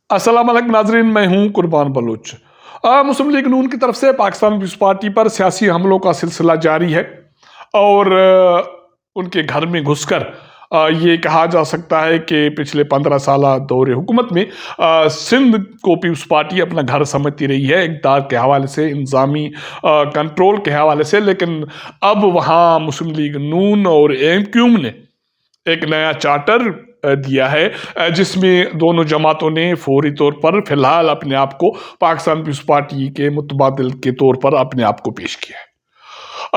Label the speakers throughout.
Speaker 1: السلام علیکم ناظرین، میں ہوں قربان بلوچ۔ مسلم لیگ نون کی طرف سے پاکستان پیپلز پارٹی پر سیاسی حملوں کا سلسلہ جاری ہے اور ان کے گھر میں گھس کر یہ کہا جا سکتا ہے کہ پچھلے 15 سالہ دور حکومت میں سندھ کو پیپلز پارٹی اپنا گھر سمجھتی رہی ہے، اقتدار کے حوالے سے، انتظامی کنٹرول کے حوالے سے، لیکن اب وہاں مسلم لیگ نون اور MQM نے ایک نیا چارٹر دیا ہے جس میں دونوں جماعتوں نے فوری طور پر فی الحال اپنے آپ کو پاکستان پیپلز پارٹی کے متبادل کے طور پر اپنے آپ کو پیش کیا ہے۔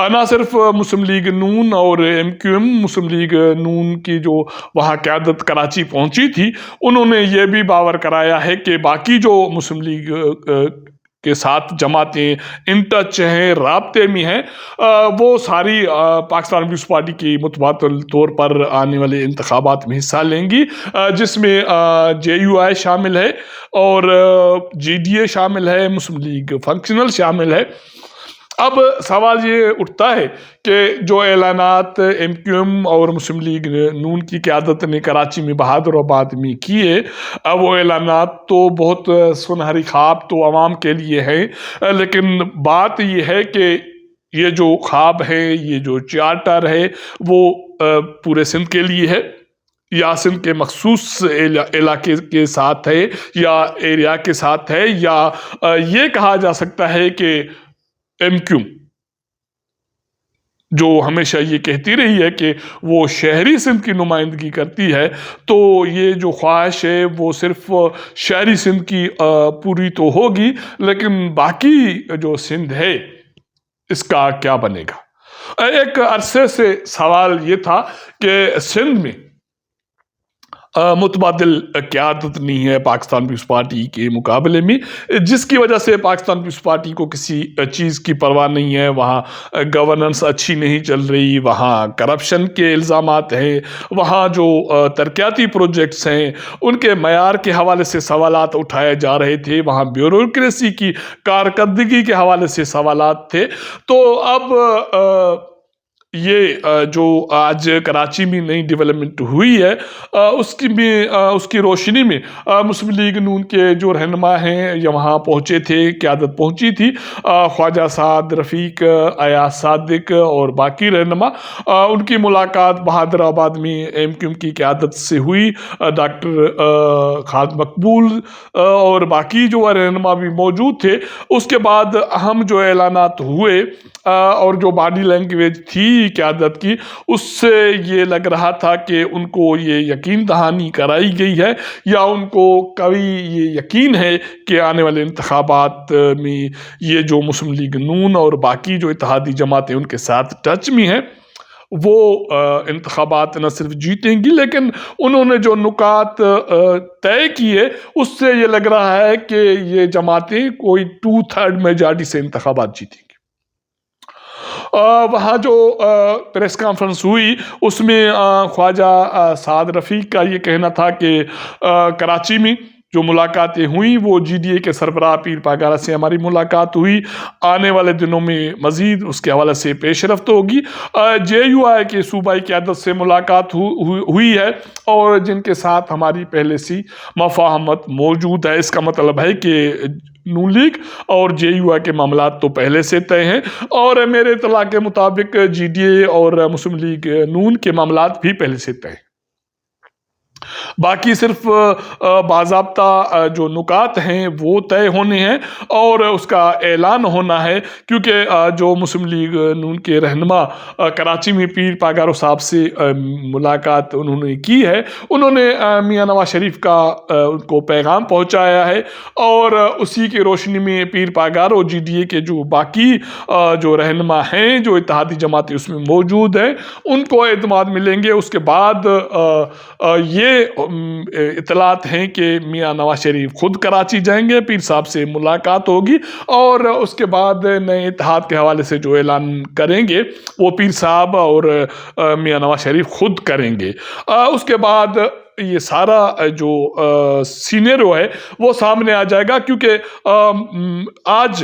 Speaker 1: نہ صرف مسلم لیگ نون اور MQM، مسلم لیگ نون کی جو وہاں قیادت کراچی پہنچی تھی، انہوں نے یہ بھی باور کرایا ہے کہ باقی جو مسلم لیگ کے ساتھ جماعتیں ان ٹچ ہیں، رابطے میں ہیں، وہ ساری پاکستان پیپلز پارٹی کی متبادل طور پر آنے والے انتخابات میں حصہ لیں گی، جس میں JUI شامل ہے اور GDA شامل ہے، مسلم لیگ فنکشنل شامل ہے۔ اب سوال یہ اٹھتا ہے کہ جو اعلانات MQM اور مسلم لیگ نون کی قیادت نے کراچی میں بہادر آباد میں کیے، وہ اعلانات تو بہت سنہری خواب تو عوام کے لیے ہیں، لیکن بات یہ ہے کہ یہ جو خواب ہے، یہ جو چارٹر ہے، وہ پورے سندھ کے لیے ہے یا سندھ کے مخصوص علاقے کے ساتھ ہے یا ایریا کے ساتھ ہے، یا یہ کہا جا سکتا ہے کہ MQM جو ہمیشہ یہ کہتی رہی ہے کہ وہ شہری سندھ کی نمائندگی کرتی ہے، تو یہ جو خواہش ہے وہ صرف شہری سندھ کی پوری تو ہوگی، لیکن باقی جو سندھ ہے اس کا کیا بنے گا؟ ایک عرصے سے سوال یہ تھا کہ سندھ میں متبادل قیادت نہیں ہے پاکستان پیپلز پارٹی کے مقابلے میں، جس کی وجہ سے پاکستان پیپلز پارٹی کو کسی چیز کی پرواہ نہیں ہے۔ وہاں گورننس اچھی نہیں چل رہی، وہاں کرپشن کے الزامات ہیں، وہاں جو ترقیاتی پروجیکٹس ہیں ان کے معیار کے حوالے سے سوالات اٹھائے جا رہے تھے، وہاں بیوروکریسی کی کارکردگی کے حوالے سے سوالات تھے۔ تو اب یہ جو آج کراچی میں نئی ڈیولپمنٹ ہوئی ہے، اس کی روشنی میں مسلم لیگ نون کے جو رہنما ہیں یہ وہاں پہنچے تھے، قیادت پہنچی تھی، خواجہ سعد رفیق، ایاز صادق اور باقی رہنما، ان کی ملاقات بہادر آباد میں MQM کی قیادت سے ہوئی۔ ڈاکٹر خالد مقبول اور باقی جو رہنما بھی موجود تھے۔ اس کے بعد اہم جو اعلانات ہوئے اور جو باڈی لینگویج تھی قیادت کی، اس سے یہ لگ رہا تھا کہ ان کو یہ یقین دہانی کرائی گئی ہے یا ان کو قوی یہ یقین ہے کہ آنے والے انتخابات میں یہ جو مسلم لیگ نون اور باقی جو اتحادی جماعتیں ان کے ساتھ ٹچ میں ہیں وہ انتخابات نہ صرف جیتیں گی، لیکن انہوں نے جو نکات طے کیے اس سے یہ لگ رہا ہے کہ یہ جماعتیں کوئی 2/3 میجارٹی سے انتخابات جیتیں گی۔ وہاں جو پریس کانفرنس ہوئی اس میں خواجہ سعد رفیق کا یہ کہنا تھا کہ کراچی میں جو ملاقاتیں ہوئیں وہ GDA کے سربراہ پیر پاگارہ سے ہماری ملاقات ہوئی، آنے والے دنوں میں مزید اس کے حوالے سے پیش رفت ہوگی۔ JUI کے صوبائی قیادت سے ملاقات ہوئی ہے اور جن کے ساتھ ہماری پہلے سی مفاہمت موجود ہے۔ اس کا مطلب ہے کہ نون لیگ اور JUI کے معاملات تو پہلے سے طے ہیں، اور میرے اطلاع کے مطابق GDA اور مسلم لیگ نون کے معاملات بھی پہلے سے طے ہیں۔ باقی صرف باضابطہ جو نکات ہیں وہ طے ہونے ہیں اور اس کا اعلان ہونا ہے، کیونکہ جو مسلم لیگ نون کے رہنما کراچی میں پیر پاگارو صاحب سے ملاقات انہوں نے کی ہے، انہوں نے میاں نواز شریف کا ان کو پیغام پہنچایا ہے، اور اسی کی روشنی میں پیر پاگارو GDA کے جو باقی جو رہنما ہیں جو اتحادی جماعتیں اس میں موجود ہیں ان کو اعتماد ملیں گے۔ اس کے بعد یہ اطلاعات ہیں کہ میاں نواز شریف خود کراچی جائیں گے، پیر صاحب سے ملاقات ہوگی، اور اس کے بعد نئے اتحاد کے حوالے سے جو اعلان کریں گے وہ پیر صاحب اور میاں نواز شریف خود کریں گے۔ اس کے بعد یہ سارا جو سینیرو ہے وہ سامنے آ جائے گا، کیونکہ آج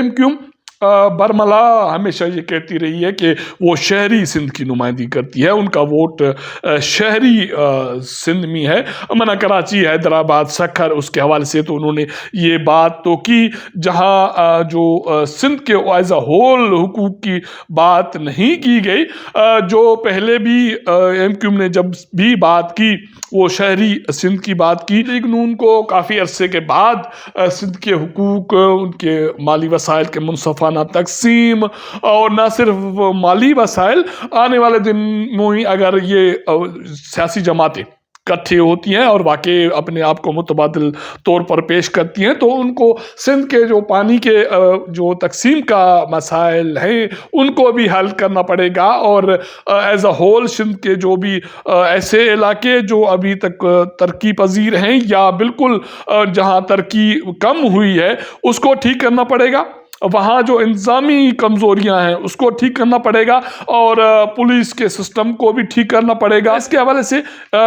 Speaker 1: MQM برملا ہمیشہ یہ کہتی رہی ہے کہ وہ شہری سندھ کی نمائندگی کرتی ہے، ان کا ووٹ شہری سندھ میں ہے، منع کراچی، حیدرآباد، سکھر، اس کے حوالے سے تو انہوں نے یہ بات تو کی جہاں جو سندھ کے ایز اے ہول حقوق کی بات نہیں کی گئی، جو پہلے بھی ایم کیو نے جب بھی بات کی وہ شہری سندھ کی بات کی۔ لیگ نون کو کافی عرصے کے بعد سندھ کے حقوق، ان کے مالی وسائل کے منصفانہ تقسیم، اور نہ صرف مالی وسائل، آنے والے دنوں میں اگر یہ سیاسی جماعتیں اکٹھے ہوتی ہیں اور واقعی اپنے آپ کو متبادل طور پر پیش کرتی ہیں تو ان کو سندھ کے جو پانی کے جو تقسیم کا مسائل ہیں ان کو بھی حل کرنا پڑے گا، اور ایز اے ہول سندھ کے جو بھی ایسے علاقے جو ابھی تک ترقی پذیر ہیں یا بالکل جہاں ترقی کم ہوئی ہے اس کو ٹھیک کرنا پڑے گا، وہاں جو انتظامی کمزوریاں ہیں اس کو ٹھیک کرنا پڑے گا، اور پولیس کے سسٹم کو بھی ٹھیک کرنا پڑے گا۔ اس کے حوالے سے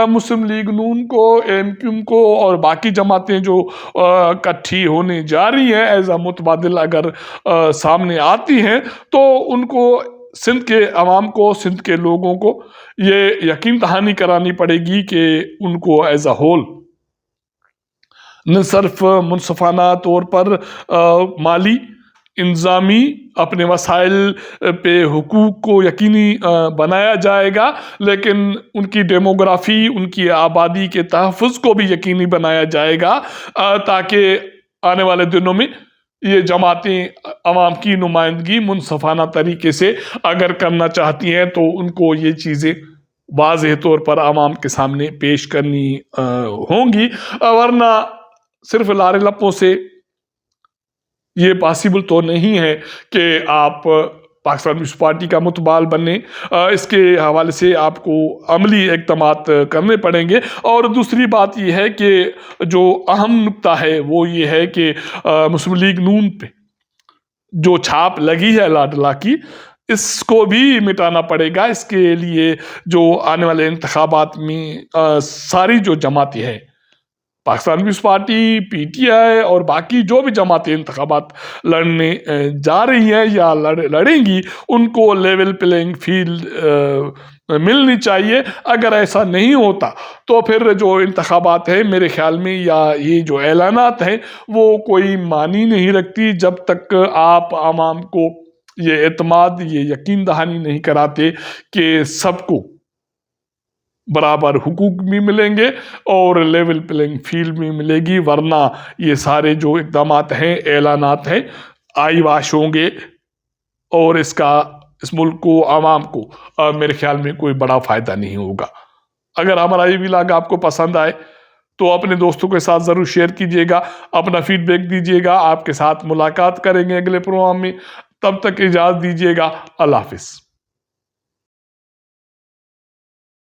Speaker 1: مسلم لیگ نون کو، ایم کیو کو اور باقی جماعتیں جو اکٹھی ہونے جا رہی ہیں ایز اے متبادل اگر سامنے آتی ہیں تو ان کو سندھ کے عوام کو، سندھ کے لوگوں کو یہ یقین دہانی کرانی پڑے گی کہ ان کو ایز اے ہول نہ صرف منصفانہ طور پر مالی، انتظامی، اپنے وسائل پہ حقوق کو یقینی بنایا جائے گا، لیکن ان کی ڈیموگرافی، ان کی آبادی کے تحفظ کو بھی یقینی بنایا جائے گا، تاکہ آنے والے دنوں میں یہ جماعتیں عوام کی نمائندگی منصفانہ طریقے سے اگر کرنا چاہتی ہیں تو ان کو یہ چیزیں واضح طور پر عوام کے سامنے پیش کرنی ہوں گی، ورنہ صرف لارے لپوں سے یہ پاسبل تو نہیں ہے کہ آپ پاکستان پیپلز پارٹی کا متبال بنیں، اس کے حوالے سے آپ کو عملی اقدامات کرنے پڑیں گے۔ اور دوسری بات یہ ہے کہ جو اہم نکتہ ہے وہ یہ ہے کہ مسلم لیگ نون پہ جو چھاپ لگی ہے لاڈلا کی، اس کو بھی مٹانا پڑے گا۔ اس کے لیے جو آنے والے انتخابات میں ساری جو جماعتیں ہیں، پاکستان پیپلز پارٹی، پی ٹی آئی اور باقی جو بھی جماعتیں انتخابات لڑنے جا رہی ہیں یا لڑیں گی، ان کو لیول پلینگ فیلڈ ملنی چاہیے۔ اگر ایسا نہیں ہوتا تو پھر جو انتخابات ہیں میرے خیال میں یا یہ جو اعلانات ہیں وہ کوئی معنی نہیں رکھتی جب تک آپ عوام کو یہ اعتماد، یہ یقین دہانی نہیں کراتے کہ سب کو برابر حقوق بھی ملیں گے اور لیول پلینگ فیلڈ بھی ملے گی، ورنہ یہ سارے جو اقدامات ہیں، اعلانات ہیں، آئی واش ہوں گے اور اس ملک کو، عوام کو میرے خیال میں کوئی بڑا فائدہ نہیں ہوگا۔ اگر ہمارا یہ ولاگ آپ کو پسند آئے تو اپنے دوستوں کے ساتھ ضرور شیئر کیجیے گا، اپنا فیڈ بیک دیجیے گا۔ آپ کے ساتھ ملاقات کریں گے اگلے پروگرام میں، تب تک اجازت دیجیے گا۔ اللہ حافظ۔